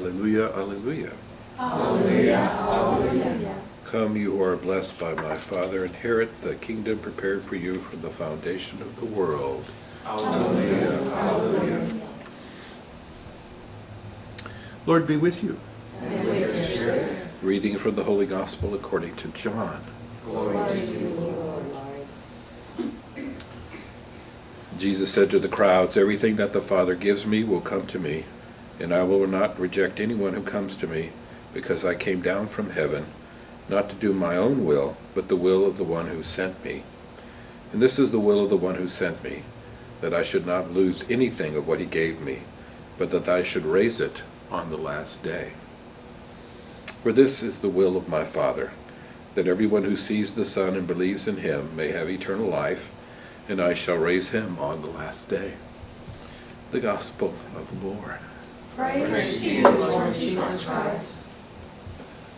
Alleluia, alleluia. Alleluia, alleluia. Come, you who are blessed by my Father, inherit the kingdom prepared for you from the foundation of the world. Alleluia, alleluia. Lord be with you. And with your spirit. Reading from the Holy Gospel according to John. Glory to you, Lord. Jesus said to the crowds, "Everything that the Father gives me will come to me, and I will not reject anyone who comes to me, because I came down from heaven, not to do my own will, but the will of the one who sent me. And this is the will of the one who sent me, that I should not lose anything of what he gave me, but that I should raise it on the last day. For this is the will of my Father, that everyone who sees the Son and believes in him may have eternal life, and I shall raise him on the last day." The Gospel of the Lord. Praise to you, Lord Jesus Christ.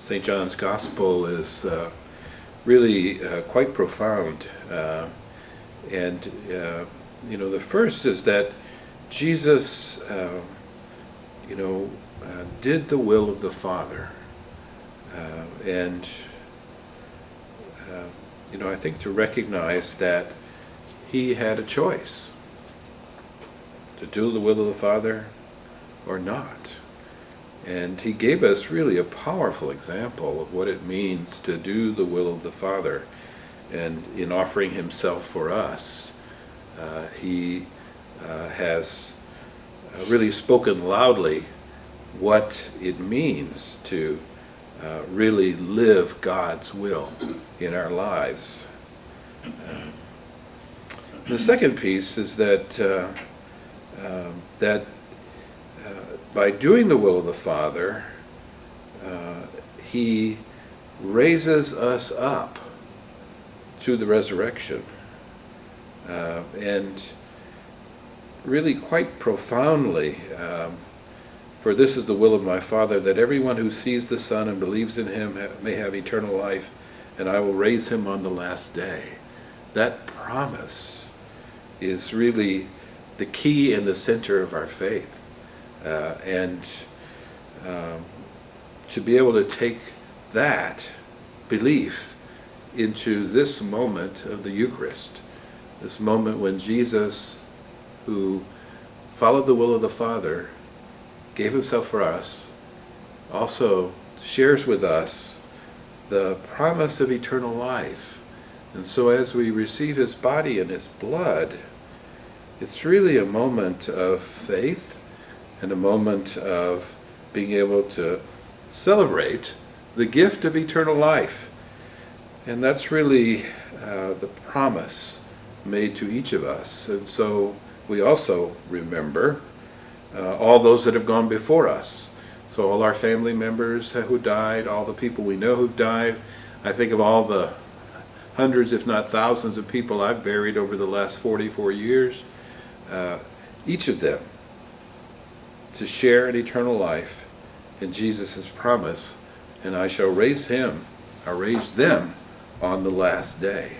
St. John's Gospel is really quite profound. The first is that Jesus, did the will of the Father. I think to recognize that he had a choice to do the will of the Father or not. And he gave us really a powerful example of what it means to do the will of the Father. And in offering himself for us, he has really spoken loudly what it means to really live God's will in our lives. The second piece is that by doing the will of the Father, he raises us up to the resurrection. And really quite profoundly, for this is the will of my Father, that everyone who sees the Son and believes in him may have eternal life, and I will raise him on the last day. That promise is really the key and the center of our faith. To be able to take that belief into this moment of the Eucharist, this moment when Jesus, who followed the will of the Father, gave himself for us, also shares with us the promise of eternal life. And so as we receive his body and his blood, it's really a moment of faith and a moment of being able to celebrate the gift of eternal life. And that's really the promise made to each of us. And so we also remember all those that have gone before us. So all our family members who died, all the people we know who've died. I think of all the hundreds, if not thousands of people I've buried over the last 44 years. Each of them to share an eternal life in Jesus' promise, and I shall raise them on the last day.